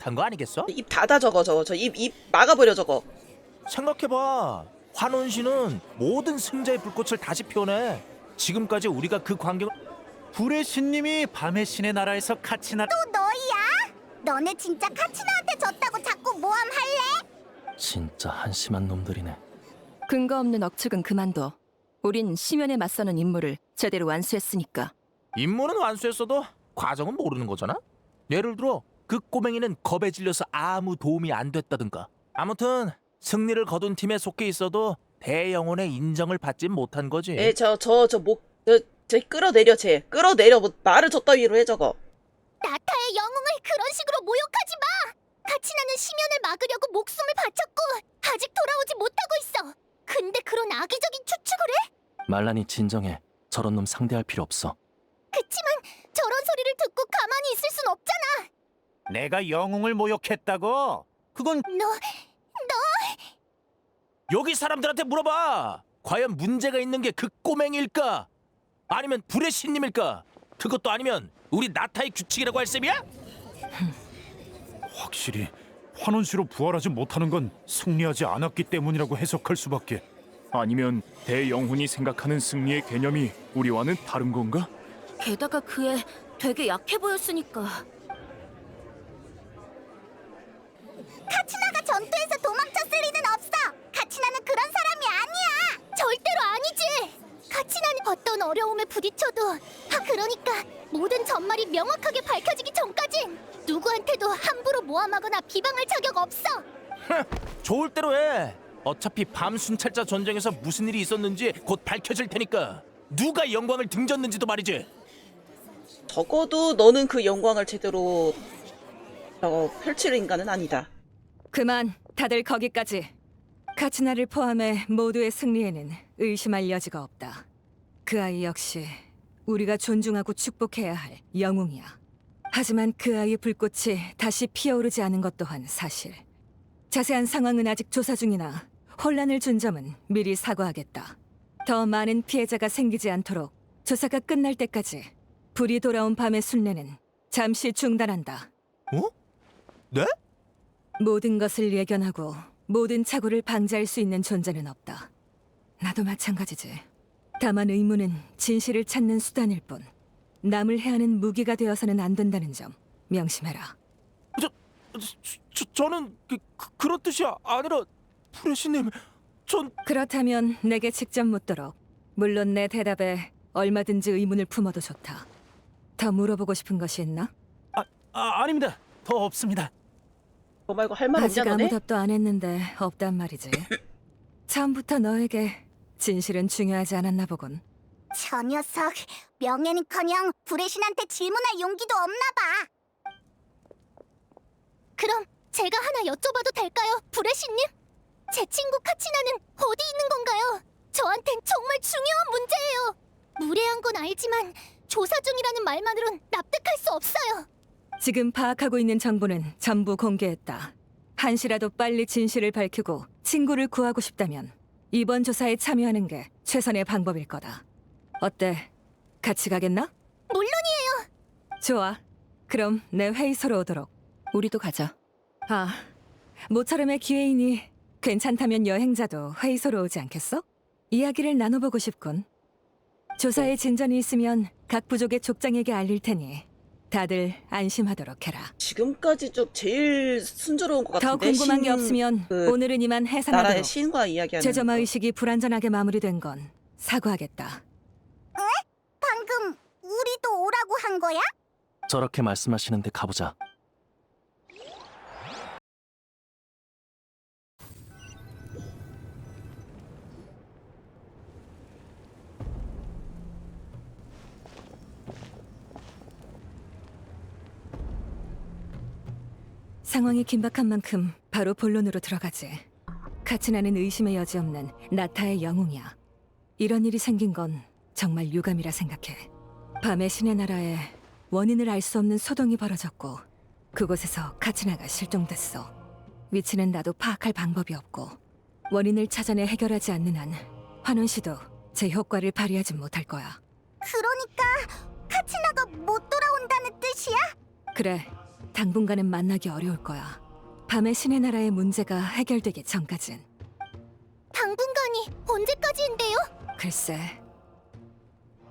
단 거 아니겠어? 입 닫아 저거 저 입 막아버려 저거. 생각해봐. 환원 씨는 모든 승자의 불꽃을 다시 피워내. 지금까지 우리가 그 광경을 불의 신님이 밤의 신의 나라에서 카치나 또 너희야? 너네 진짜 카치나한테 졌다고 자꾸 모함할래? 진짜 한심한 놈들이네. 근거 없는 억측은 그만둬. 우린 심연에 맞서는 임무를 제대로 완수했으니까. 임무는 완수했어도 과정은 모르는 거잖아. 예를 들어 그 꼬맹이는 겁에 질려서 아무 도움이 안 됐다든가. 아무튼 승리를 거둔 팀에 속해 있어도 대영혼의 인정을 받지 못한 거지. 쟤 끌어내려 쟤. 끌어내려 뭐 말을 저 따위로 해 저거. 나타의 영웅을 그런 식으로 모욕하지 마! 카치나는 심연을 막으려고 목숨을 바쳤고 아직 돌아오지 못하고 있어! 근데 그런 악의적인 추측을 해? 말란이 진정해. 저런 놈 상대할 필요 없어. 그치만 저런 소리를 듣고 가만히 있을 순 없잖아! 내가 영웅을 모욕했다고? 그건 너... 여기 사람들한테 물어봐. 과연 문제가 있는 게 그 꼬맹이일까? 아니면 불의 신님일까? 그것도 아니면 우리 나타의 규칙이라고 할 셈이야? 확실히 환원시로 부활하지 못하는 건 승리하지 않았기 때문이라고 해석할 수밖에. 아니면 대영훈이 생각하는 승리의 개념이 우리와는 다른 건가? 게다가 그 애 되게 약해 보였으니까. 카치나가 전투에서 도망쳤을 리는 없어! 카치나는 그런 사람이 아니야! 절대로 아니지! 카치나는 어떤 어려움에 부딪혀도 그러니까 모든 전말이 명확하게 밝혀지기 전까진 누구한테도 함부로 모함하거나 비방할 자격 없어! 좋을 대로 해. 어차피 밤 순찰자 전쟁에서 무슨 일이 있었는지 곧 밝혀질 테니까. 누가 영광을 등졌는지도 말이지. 적어도 너는 그 영광을 제대로 펼칠 인간은 아니다. 그만, 다들 거기까지. 카치나를 포함해 모두의 승리에는 의심할 여지가 없다. 그 아이 역시 우리가 존중하고 축복해야 할 영웅이야. 하지만 그 아이의 불꽃이 다시 피어오르지 않은 것 또한 사실. 자세한 상황은 아직 조사 중이나 혼란을 준 점은 미리 사과하겠다. 더 많은 피해자가 생기지 않도록 조사가 끝날 때까지 불이 돌아온 밤의 순례는 잠시 중단한다. 어? 네? 모든 것을 예견하고 모든 착오를 방지할 수 있는 존재는 없다. 나도 마찬가지지. 다만 의무는 진실을 찾는 수단일 뿐 남을 해하는 무기가 되어서는 안 된다는 점 명심해라. 저는 그런 뜻이 아니라 불의 신님, 전... 그렇다면 내게 직접 묻도록. 물론 내 대답에 얼마든지 의문을 품어도 좋다. 더 물어보고 싶은 것이 있나? 아닙니다. 더 없습니다. 너 말고 할 말 없냐 아직 아무 너네? 답도 안 했는데 없단 말이지. 처음부터 너에게 진실은 중요하지 않았나 보군. 저 녀석, 명예는커녕 불의 신한테 질문할 용기도 없나 봐! 그럼 제가 하나 여쭤봐도 될까요, 불의 신님? 제 친구 카치나는 어디 있는 건가요? 저한텐 정말 중요한 문제예요! 무례한 건 알지만 조사 중이라는 말만으론 납득할 수 없어요! 지금 파악하고 있는 정보는 전부 공개했다. 한시라도 빨리 진실을 밝히고 친구를 구하고 싶다면 이번 조사에 참여하는 게 최선의 방법일 거다. 어때? 같이 가겠나? 물론이에요! 좋아. 그럼 내 회의소로 오도록. 우리도 가자. 모처럼의 기회이니 괜찮다면 여행자도 회의소로 오지 않겠어? 이야기를 나눠보고 싶군. 조사에 진전이 있으면 각 부족의 족장에게 알릴 테니 다들 안심하도록 해라. 지금까지 쭉 제일 순조로운 것 더 같은데. 궁금한 게 없으면 오늘은 이만 나라의 해산하도록. 신과 이야기하는 제점화 거. 의식이 불완전하게 마무리된 건 사과하겠다. 방금 우리도 오라고 한 거야? 저렇게 말씀하시는데 가보자. 상황이 긴박한 만큼 바로 본론으로 들어가지. 카치나는 의심의 여지 없는 나타의 영웅이야. 이런 일이 생긴 건 정말 유감이라 생각해. 밤의 신의 나라에 원인을 알 수 없는 소동이 벌어졌고 그곳에서 카치나가 실종됐어. 위치는 나도 파악할 방법이 없고 원인을 찾아내 해결하지 않는 한 환원 씨도 제 효과를 발휘하지 못할 거야. 그러니까 카치나가 못 돌아온다는 뜻이야? 그래, 당분간은 만나기 어려울 거야. 밤의 신의 나라의 문제가 해결되기 전까진. 당분간이 언제까지인데요? 글쎄,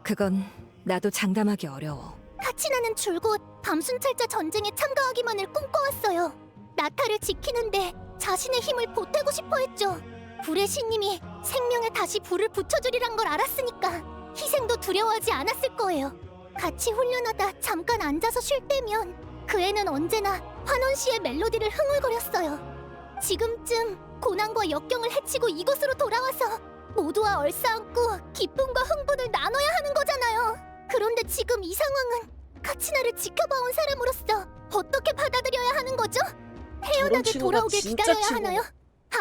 그건 나도 장담하기 어려워. 카치나는 줄곧 밤순찰자 전쟁에 참가하기만을 꿈꿔왔어요. 나타를 지키는데 자신의 힘을 보태고 싶어 했죠. 불의 신님이 생명에 다시 불을 붙여주리란 걸 알았으니까 희생도 두려워하지 않았을 거예요. 같이 훈련하다 잠깐 앉아서 쉴 때면 그 애는 언제나 환원 씨의 멜로디를 흥얼거렸어요. 지금쯤 고난과 역경을 헤치고 이곳으로 돌아와서 모두와 얼싸안고 기쁨과 흥분을 나눠야 하는 거잖아요. 그런데 지금 이 상황은 카치나를 지켜봐온 사람으로서 어떻게 받아들여야 하는 거죠? 태어나게 친구가 돌아오길 진짜 기다려야 친구네. 하나요?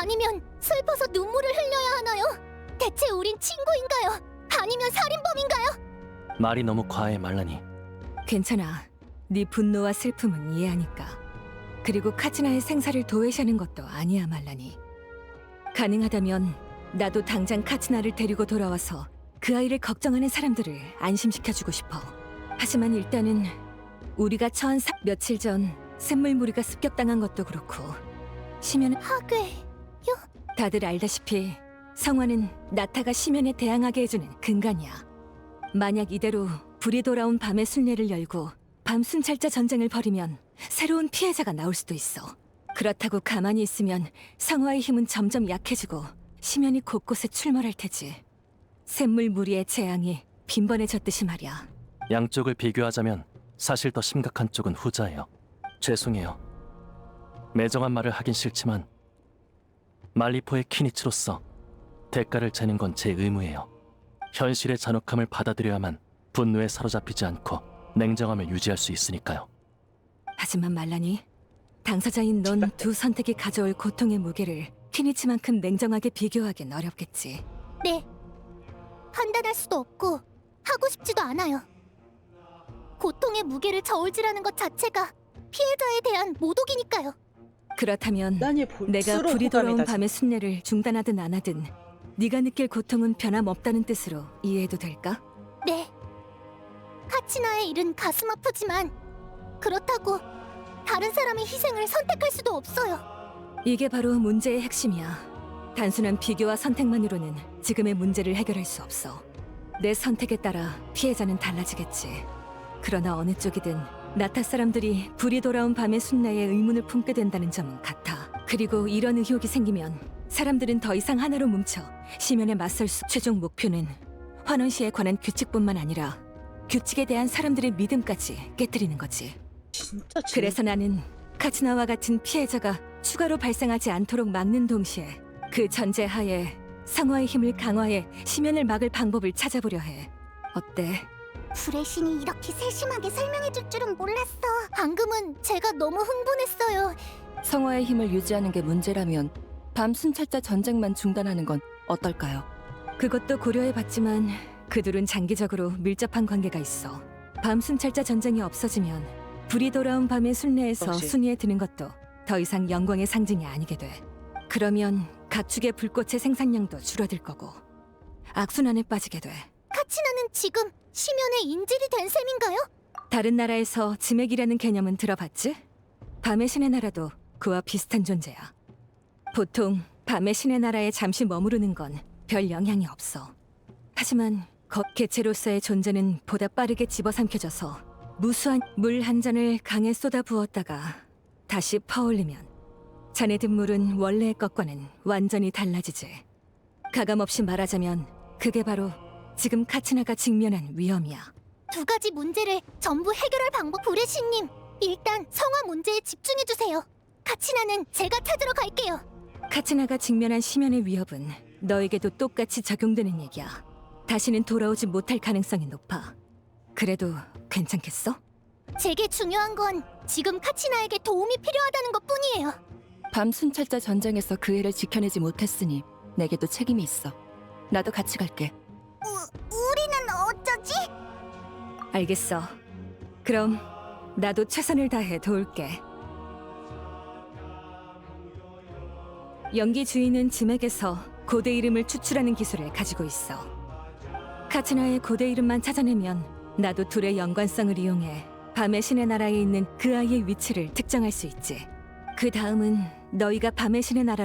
아니면 슬퍼서 눈물을 흘려야 하나요? 대체 우린 친구인가요? 아니면 살인범인가요? 말이 너무 과해, 말라니. 괜찮아. 네 분노와 슬픔은 이해하니까. 그리고 카치나의 생사를 도외시하는 것도 아니야, 말라니. 가능하다면 나도 당장 카치나를 데리고 돌아와서 그 아이를 걱정하는 사람들을 안심시켜주고 싶어. 하지만 일단은 우리가 처한 며칠 전 샘물무리가 습격당한 것도 그렇고 심연은 하괴. 다들 알다시피 성화는 나타가 심연에 대항하게 해주는 근간이야. 만약 이대로 불이 돌아온 밤의 순례를 열고 밤 순찰자 전쟁을 벌이면 새로운 피해자가 나올 수도 있어. 그렇다고 가만히 있으면 성화의 힘은 점점 약해지고 심연이 곳곳에 출몰할 테지. 샘물 무리의 재앙이 빈번해졌듯이 말이야. 양쪽을 비교하자면 사실 더 심각한 쪽은 후자예요. 죄송해요. 매정한 말을 하긴 싫지만 말리포의 키니치로서 대가를 재는 건 제 의무예요. 현실의 잔혹함을 받아들여야만 분노에 사로잡히지 않고 냉정함을 유지할 수 있으니까요. 하지만 말라니, 당사자인 넌 두 선택이 가져올 고통의 무게를 키니치만큼 냉정하게 비교하긴 어렵겠지. 네. 판단할 수도 없고 하고 싶지도 않아요. 고통의 무게를 저울질하는 것 자체가 피해자에 대한 모독이니까요. 그렇다면 난얘 내가 볼수록 불이 돌아온 호감이다. 밤의 순례를 중단하든 안 하든 네가 느낄 고통은 변함없다는 뜻으로 이해해도 될까? 네. 카치나의 일은 가슴 아프지만 그렇다고 다른 사람의 희생을 선택할 수도 없어요. 이게 바로 문제의 핵심이야. 단순한 비교와 선택만으로는 지금의 문제를 해결할 수 없어. 내 선택에 따라 피해자는 달라지겠지. 그러나 어느 쪽이든 나타 사람들이 불이 돌아온 밤의 순례에 의문을 품게 된다는 점은 같아. 그리고 이런 의혹이 생기면 사람들은 더 이상 하나로 뭉쳐 심연에 맞설 수. 최종 목표는 환원시에 관한 규칙뿐만 아니라 규칙에 대한 사람들의 믿음까지 깨뜨리는 거지. 진짜 그래서 나는 카츠나와 같은 피해자가 추가로 발생하지 않도록 막는 동시에 그 전제하에 상화의 힘을 강화해 심연을 막을 방법을 찾아보려 해. 어때? 불의 신이 이렇게 세심하게 설명해줄 줄은 몰랐어. 방금은 제가 너무 흥분했어요. 성화의 힘을 유지하는 게 문제라면 밤 순찰자 전쟁만 중단하는 건 어떨까요? 그것도 고려해봤지만 그들은 장기적으로 밀접한 관계가 있어. 밤 순찰자 전쟁이 없어지면 불이 돌아온 밤의 순례에서 역시. 순위에 드는 것도 더 이상 영광의 상징이 아니게 돼. 그러면 각 축의 불꽃의 생산량도 줄어들 거고 악순환에 빠지게 돼. 카치나는 지금 심연의 인질이 된 셈인가요? 다른 나라에서 지맥이라는 개념은 들어봤지? 밤의 신의 나라도 그와 비슷한 존재야. 보통 밤의 신의 나라에 잠시 머무르는 건 별 영향이 없어. 하지만 개체로서의 존재는 보다 빠르게 집어삼켜져서 무수한 물 한 잔을 강에 쏟아 부었다가 다시 퍼올리면 자네든 물은 원래의 것과는 완전히 달라지지. 가감없이 말하자면 그게 바로 지금 카츠나가 직면한 위험이야. 두 가지 문제를 전부 해결할 방법. 불의 신님, 일단 성화 문제에 집중해주세요. 카치나는 제가 찾으러 갈게요. 카츠나가 직면한 심연의 위협은 너에게도 똑같이 적용되는 얘기야. 다시는 돌아오지 못할 가능성이 높아. 그래도 괜찮겠어? 제게 중요한 건 지금 카치나에게 도움이 필요하다는 것뿐이에요. 밤 순찰자 전쟁에서 그 애를 지켜내지 못했으니 내게도 책임이 있어. 나도 같이 갈게. 우리는 어쩌지? 알겠어. 그럼 나도 최선을 다해 도울게. 연기 주인은 지맥에서 고대 이름을 추출하는 기술을 가지고 있어. 카츠나의 고대 이름만 찾아내면 나도 둘의 연관성을 이용해 밤의 신의 나라에 있는 그 아이의 위치를 특정할 수 있지. 그 다음은 너희가 밤의 신의 나라로